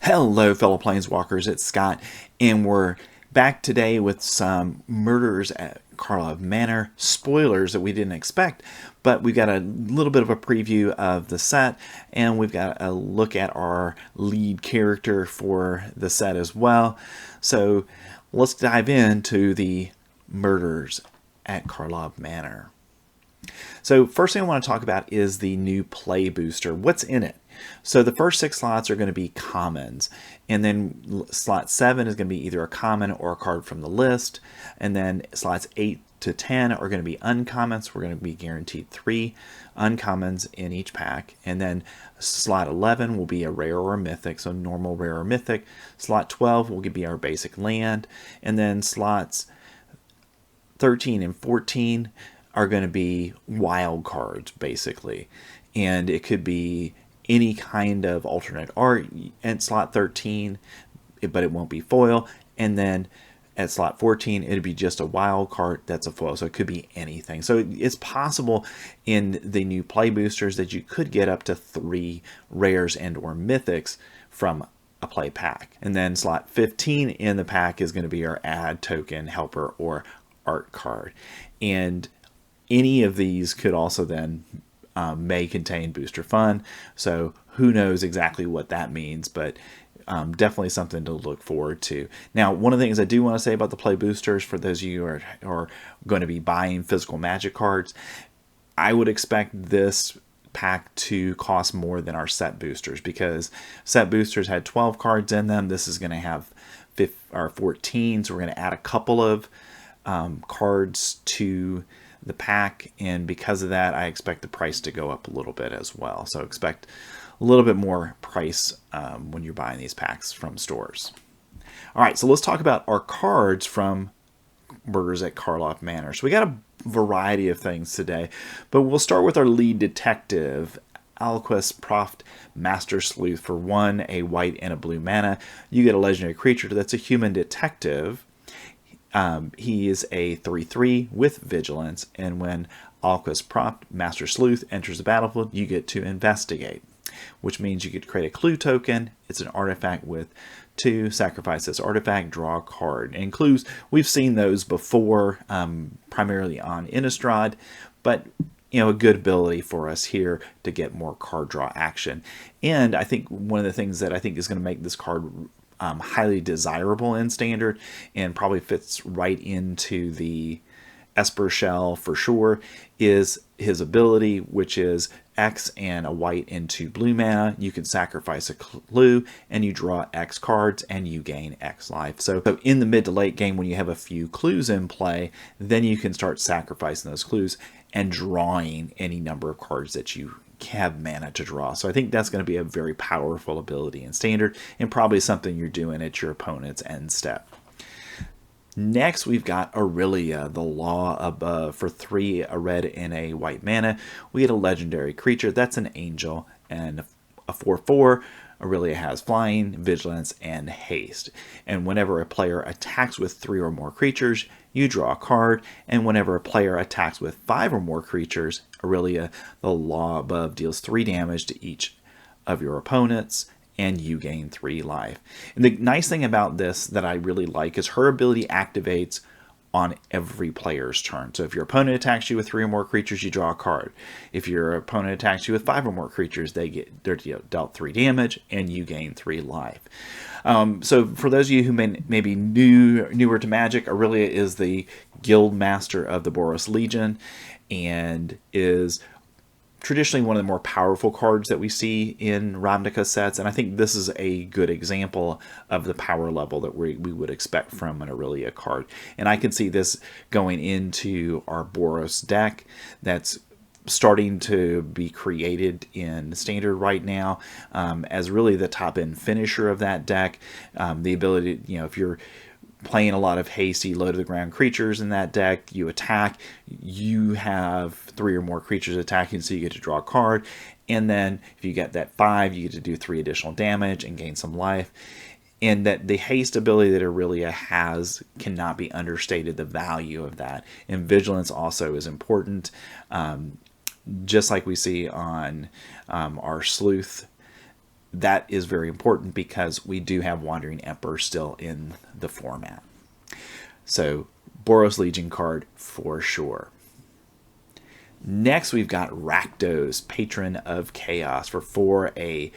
Hello, fellow Planeswalkers, it's Scott, and we're back today with some Murders at Karlov Manor spoilers that we didn't expect, but we've got a little bit of a preview of the set, and we've got a look at our lead character for the set as well. So let's dive into the Murders at Karlov Manor. So first thing I want to talk about is the new play booster. What's in it? So the first 6 slots are going to be commons, and then slot 7 is going to be either a common or a card from the list, and then slots 8 to 10 are going to be uncommons. We're going to be guaranteed 3 uncommons in each pack, and then slot 11 will be a rare or a mythic, so normal, rare, or mythic. Slot 12 will be our basic land, and then slots 13 and 14 are going to be wild cards, basically, and it could be any kind of alternate art at slot 13, but it won't be foil. And then at slot 14, it'd be just a wild card that's a foil. So it could be anything. So it's possible in the new play boosters that you could get up to 3 rares and or mythics from a play pack. And then slot 15 in the pack is going to be our add token, helper, or art card. And any of these could also then may contain booster fun, so who knows exactly what that means, but definitely something to look forward to. Now, one of the things I do want to say about the play boosters, for those of you who are going to be buying physical Magic cards, I would expect this pack to cost more than our set boosters, because set boosters had 12 cards in them. This is going to have 14, so we're going to add a couple of cards to the pack, and because of that I expect the price to go up a little bit as well. So expect a little bit more price when you're buying these packs from stores. Alright, so let's talk about our cards from Murders at Karlov Manor. So we got a variety of things today, but we'll start with our lead detective, Alquist Proft Master Sleuth. For 1, a white and a blue mana, you get a legendary creature that's a human detective. He is a 3/3 with vigilance, and when Alquist Proft Master Sleuth enters the battlefield, you get to investigate, which means you get to create a clue token. It's an artifact with 2, sacrifice this artifact, draw a card. And clues, we've seen those before, primarily on Innistrad, but a good ability for us here to get more card draw action. And I think one of the things that I think is going to make this card highly desirable in Standard, and probably fits right into the Esper shell for sure, is his ability, which is X and a white and 2 blue mana. You can sacrifice a clue and you draw X cards and you gain X life. So in the mid to late game, when you have a few clues in play, then you can start sacrificing those clues and drawing any number of cards that you have mana to draw. So I think that's going to be a very powerful ability in Standard, and probably something you're doing at your opponent's end step. Next, we've got Aurelia, the Law Above. For 3, a red and a white mana, we get a legendary creature that's an angel, and a 4/4. Aurelia has flying, vigilance, and haste. And whenever a player attacks with 3 or more creatures, you draw a card. And whenever a player attacks with 5 or more creatures, Aurelia, the Law Above, deals 3 damage to each of your opponents, and you gain 3 life. And the nice thing about this that I really like is her ability activates on every player's turn. So if your opponent attacks you with 3 or more creatures, you draw a card. If your opponent attacks you with 5 or more creatures, they're dealt 3 damage and you gain 3 life. So for those of you who may be newer to Magic, Aurelia is the guild master of the Boros Legion, and is traditionally one of the more powerful cards that we see in Ravnica sets, and I think this is a good example of the power level that we would expect from an Aurelia card. And I can see this going into our Boros deck that's starting to be created in Standard right now, as really the top end finisher of that deck. The ability, if you're playing a lot of hasty, low to the ground creatures in that deck, you attack, you have 3 or more creatures attacking, so you get to draw a card, and then if you get that 5, you get to do 3 additional damage and gain some life. And that the haste ability that Aurelia has cannot be understated, the value of that. And vigilance also is important, just like we see on our sleuth that is very important because we do have Wandering Emperor still in the format. So Boros Legion card for sure. Next, we've got Rakdos, Patron of Chaos, for 4 a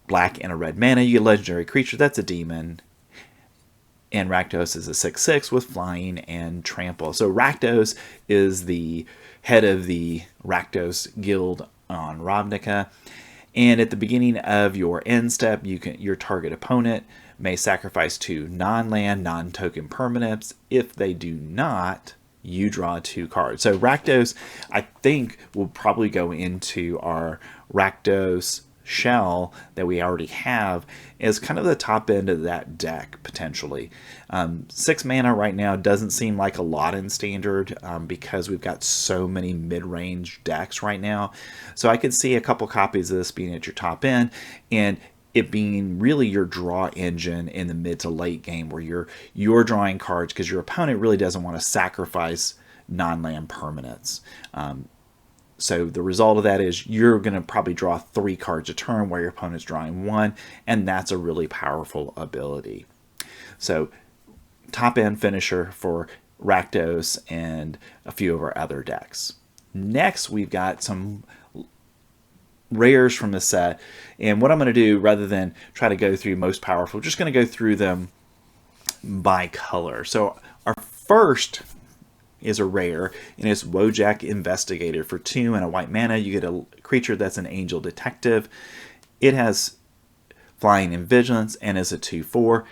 black and a red mana. You get a legendary creature, that's a demon. And Rakdos is a 6/6 with flying and trample. So Rakdos is the head of the Rakdos Guild on Ravnica. And at the beginning of your end step, your target opponent may sacrifice 2 non-land, non-token permanents. If they do not, you draw 2 cards. So Rakdos, I think, will probably go into our Rakdos shell that we already have as kind of the top end of that deck, potentially. 6 mana right now doesn't seem like a lot in Standard because we've got so many mid-range decks right now. So I could see a couple copies of this being at your top end, and it being really your draw engine in the mid to late game, where you're drawing cards because your opponent really doesn't want to sacrifice non-land permanents. So the result of that is you're going to probably draw 3 cards a turn where your opponent's drawing 1, and that's a really powerful ability. So top end finisher for Rakdos and a few of our other decks. Next, we've got some rares from the set, and what I'm going to do, rather than try to go through most powerful, I'm just going to go through them by color. So our first is a rare, and it's Wojak Investigator. For 2 and a white mana, you get a creature that's an Angel Detective. It has flying and vigilance and is a 2/4.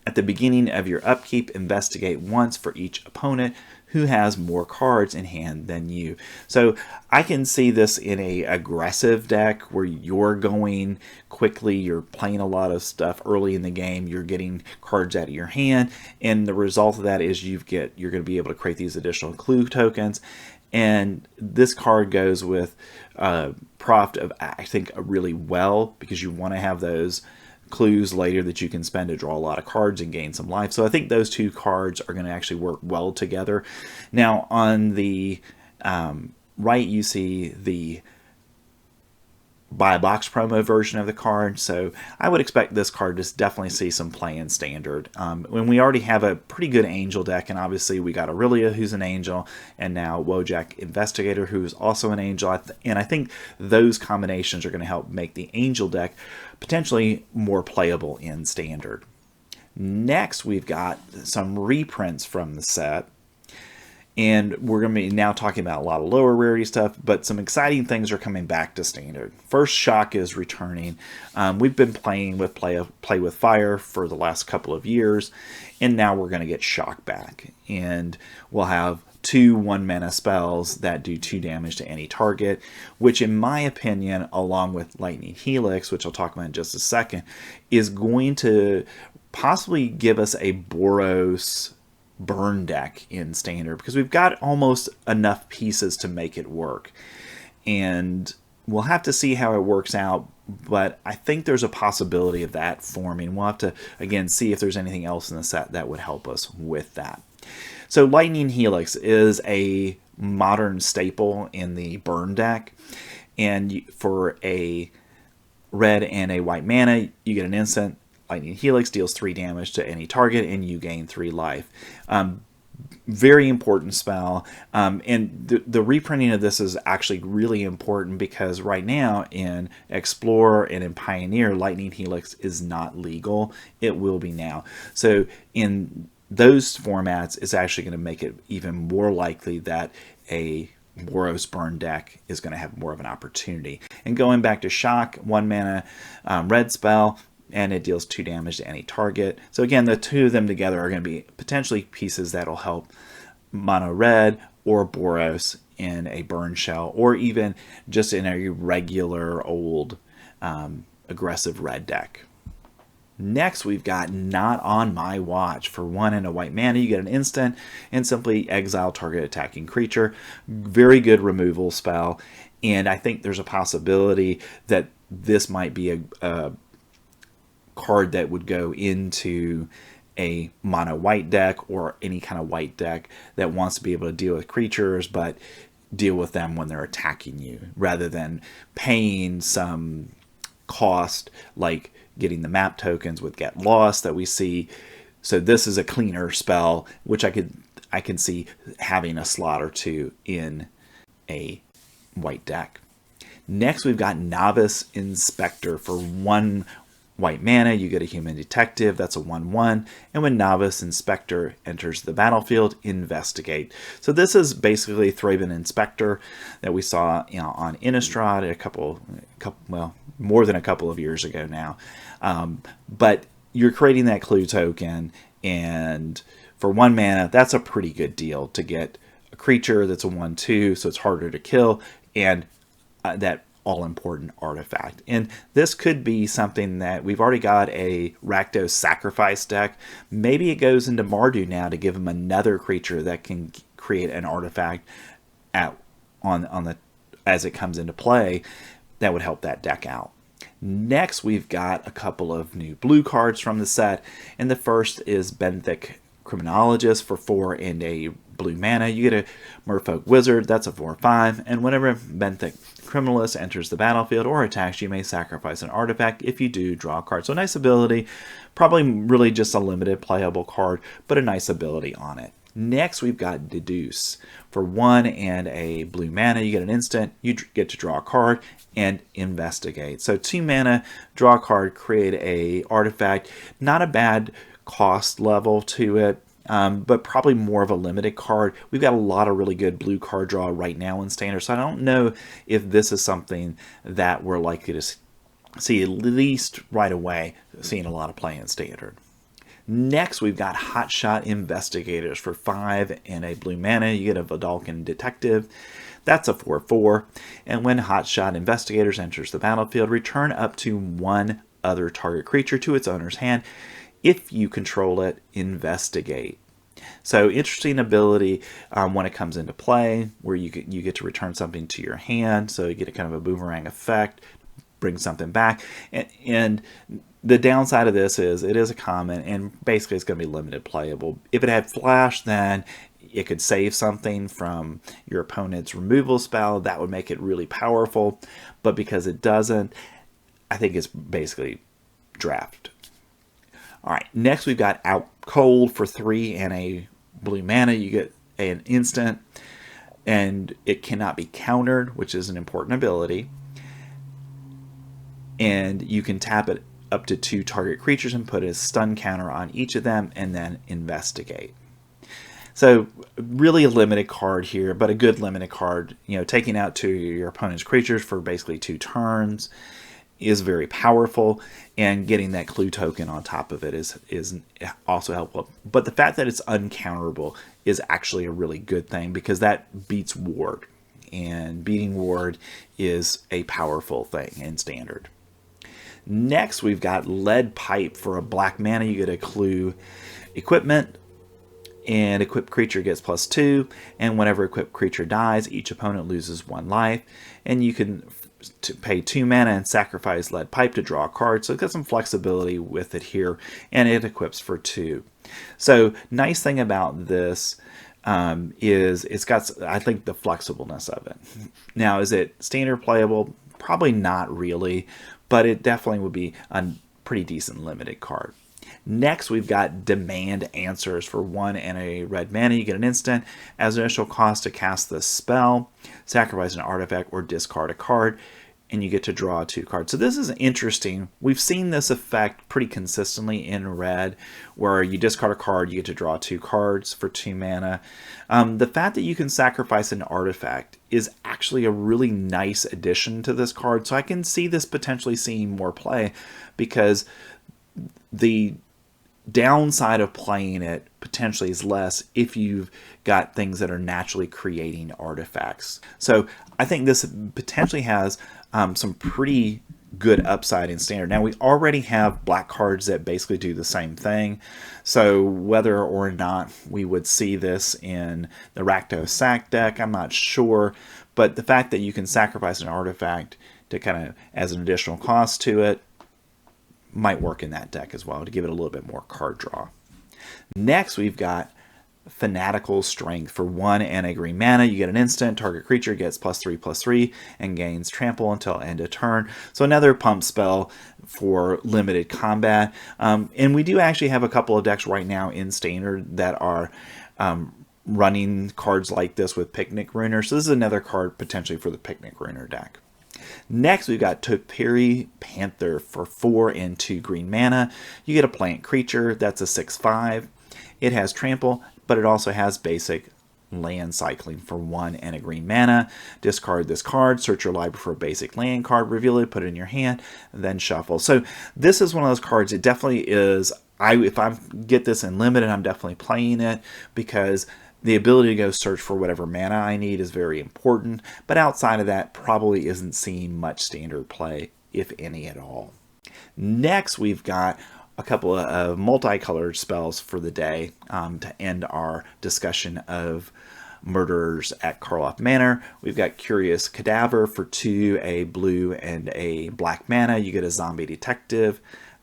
At the beginning of your upkeep, investigate once for each opponent who has more cards in hand than you. So I can see this in a aggressive deck where you're going quickly, you're playing a lot of stuff early in the game, you're getting cards out of your hand, and the result of that is you're going to be able to create these additional clue tokens. And this card goes with Proft of, I think, really well, because you want to have those clues later that you can spend to draw a lot of cards and gain some life. So I think those 2 cards are going to actually work well together. Now on the right, you see the buy a box promo version of the card. So I would expect this card to definitely see some play in Standard. When we already have a pretty good Angel deck, and obviously we got Aurelia, who's an Angel, and now Wojak Investigator, who's also an Angel. And I think those combinations are going to help make the Angel deck potentially more playable in Standard. Next, we've got some reprints from the set. And we're going to be now talking about a lot of lower rarity stuff, but some exciting things are coming back to Standard. First, Shock is returning. We've been playing with Play with Fire for the last couple of years, and now we're going to get Shock back. And we'll have 2 1-mana spells that do 2 damage to any target, which in my opinion, along with Lightning Helix, which I'll talk about in just a second, is going to possibly give us a Boros burn deck in Standard, because we've got almost enough pieces to make it work. And we'll have to see how it works out, but I think there's a possibility of that forming. We'll have to, again, see if there's anything else in the set that would help us with that. So Lightning Helix is a modern staple in the burn deck, and for a red and a white mana, you get an instant. Lightning Helix deals 3 damage to any target, and you gain 3 life. Very important spell. And the reprinting of this is actually really important, because right now in Explorer and in Pioneer, Lightning Helix is not legal. It will be now. So in those formats, it's actually going to make it even more likely that a Boros burn deck is going to have more of an opportunity. And going back to Shock, 1 mana red spell, and it deals 2 damage to any target. So again, the 2 of them together are going to be potentially pieces that'll help mono red or Boros in a burn shell, or even just in a regular old aggressive red deck. Next, we've got Not on My Watch. For 1 and a white mana, you get an instant and simply exile target attacking creature. Very good removal spell, and I think there's a possibility that this might be a card that would go into a mono white deck, or any kind of white deck that wants to be able to deal with creatures but deal with them when they're attacking you, rather than paying some cost, like getting the map tokens with Get Lost that we see. So this is a cleaner spell, which I can see having a slot or two in a white deck. Next, we've got Novice Inspector. For 1 white mana, you get a Human Detective. That's a 1/1. And when Novice Inspector enters the battlefield, investigate. So this is basically Thraben Inspector that we saw, on Innistrad well, more than a couple of years ago now. But you're creating that clue token, and for 1 mana, that's a pretty good deal to get a creature that's a 1/2, so it's harder to kill, and that all-important artifact. And this could be something that we've already got a Rakdos Sacrifice deck. Maybe it goes into Mardu now to give him another creature that can create an artifact as it comes into play. That would help that deck out. Next, we've got a couple of new blue cards from the set, and the first is Benthic Criminologist. For 4 and a blue mana, you get a Merfolk Wizard. That's a 4/5, and whenever Benthic Criminalist enters the battlefield or attacks, you may sacrifice an artifact. If you do, draw a card. So a nice ability, probably really just a limited playable card, but a nice ability on it. Next, we've got Deduce. For 1 and a blue mana, you get an instant, you get to draw a card and investigate. So 2 mana, draw a card, create a artifact. Not a bad cost level to it, but probably more of a limited card. We've got a lot of really good blue card draw right now in Standard, so I don't know if this is something that we're likely to see, at least right away, seeing a lot of play in Standard. Next, we've got Hotshot Investigators. For 5 and a blue mana, you get a Vidalcan Detective. That's a 4/4. And when Hotshot Investigators enters the battlefield, return up to 1 other target creature to its owner's hand. If you control it, investigate. So interesting ability when it comes into play, where you get to return something to your hand. So you get a kind of a boomerang effect, bring something back. And the downside of this is it is a common, and basically it's going to be limited playable. If it had flash, then it could save something from your opponent's removal spell. That would make it really powerful. But because it doesn't, I think it's basically draft. All right, next we've got Out Cold. For 3 and a blue mana, you get an instant, and it cannot be countered, which is an important ability. And you can tap it up to 2 target creatures and put a stun counter on each of them, and then investigate. So really a limited card here, but a good limited card. Taking out 2 of your opponent's creatures for basically 2 turns is very powerful, and getting that clue token on top of it is also helpful. But the fact that it's uncounterable is actually a really good thing, because that beats Ward, and beating Ward is a powerful thing in Standard. Next, we've got Lead Pipe. For a black mana, you get a clue equipment, and equipped creature gets +2, and whenever equipped creature dies, each opponent loses 1 life, and you can pay 2 mana and sacrifice Lead Pipe to draw a card. So it's got some flexibility with it here, and it equips for 2. So nice thing about this is it's got, I think, the flexibleness of it. Now, is it Standard playable? Probably not really, but it definitely would be a pretty decent limited card. Next, we've got Demand Answers. For 1 and a red mana, you get an instant. As an initial cost to cast the spell, sacrifice an artifact or discard a card, and you get to draw 2 cards. So this is interesting. We've seen this effect pretty consistently in red, where you discard a card, you get to draw 2 cards for 2 mana. The fact that you can sacrifice an artifact is actually a really nice addition to this card. So I can see this potentially seeing more play, because the downside of playing it potentially is less if you've got things that are naturally creating artifacts. So I think this potentially has some pretty good upside in Standard. Now, we already have black cards that basically do the same thing, so whether or not we would see this in the Rakdos Sack deck, I'm not sure, but the fact that you can sacrifice an artifact to kind of as an additional cost to it might work in that deck as well, to give it a little bit more card draw. Next, we've got Fanatical Strength. For 1 and a green mana, you get an instant. Target creature gets +3/+3 and gains trample until end of turn. So another pump spell for limited combat. And we do actually have a couple of decks right now in Standard that are running cards like this with Picnic Ruiner. So this is another card potentially for the Picnic Ruiner deck. Next, we've got Topiri Panther. For 4 and 2 green mana. You get a plant creature. That's a 6/5. It has trample, but it also has basic land cycling. For 1 and a green mana. Discard this card, search your library for a basic land card, reveal it, put it in your hand, then shuffle. So this is one of those cards. It definitely is. If I get this in limited, I'm definitely playing it, because the ability to go search for whatever mana I need is very important. But outside of that, probably isn't seeing much Standard play, if any at all. Next, we've got a couple of multicolored spells for the day to end our discussion of Murderers at Karlov Manor. We've got Curious Cadaver. For 2, a blue and a black mana. You get a zombie detective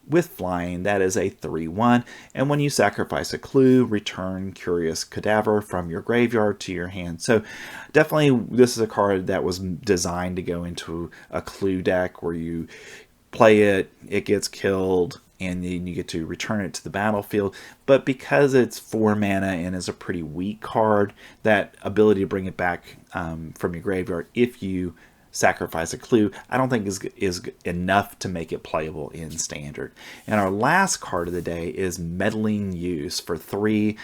with flying. That is a 3/1. And when you sacrifice a clue, return Curious Cadaver from your graveyard to your hand. So definitely this is a card that was designed to go into a clue deck where you play it, it gets killed, and then you get to return it to the battlefield. But because it's 4 mana and is a pretty weak card, that ability to bring it back from your graveyard if you sacrifice a clue, I don't think is enough to make it playable in Standard. And our last card of the day is Meddling Use. For 3,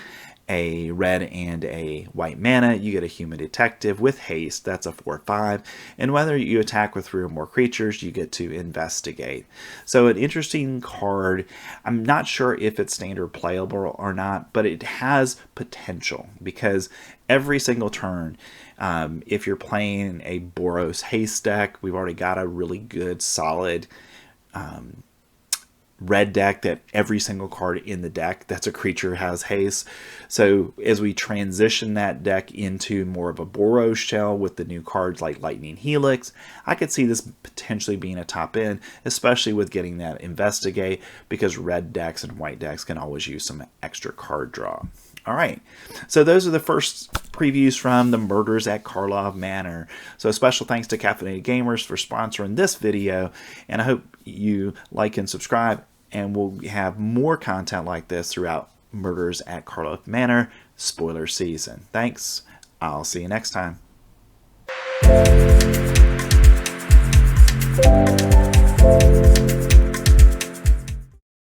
a red and a white mana, you get a Human Detective with haste. That's a 4/5. And whether you attack with 3 or more creatures, you get to investigate. So an interesting card. I'm not sure if it's Standard playable or not, but it has potential, because every single turn, if you're playing a Boros haste deck, we've already got a really good solid red deck that every single card in the deck that's a creature has haste. So as we transition that deck into more of a Boros shell with the new cards like Lightning Helix, I could see this potentially being a top end, especially with getting that investigate, because red decks and white decks can always use some extra card draw. All right, so those are the first previews from the Murders at Karlov Manor. So special thanks to Caffeinated Gamers for sponsoring this video, and I hope you like and subscribe, and we'll have more content like this throughout Murders at Karlov Manor spoiler season. Thanks. I'll see you next time.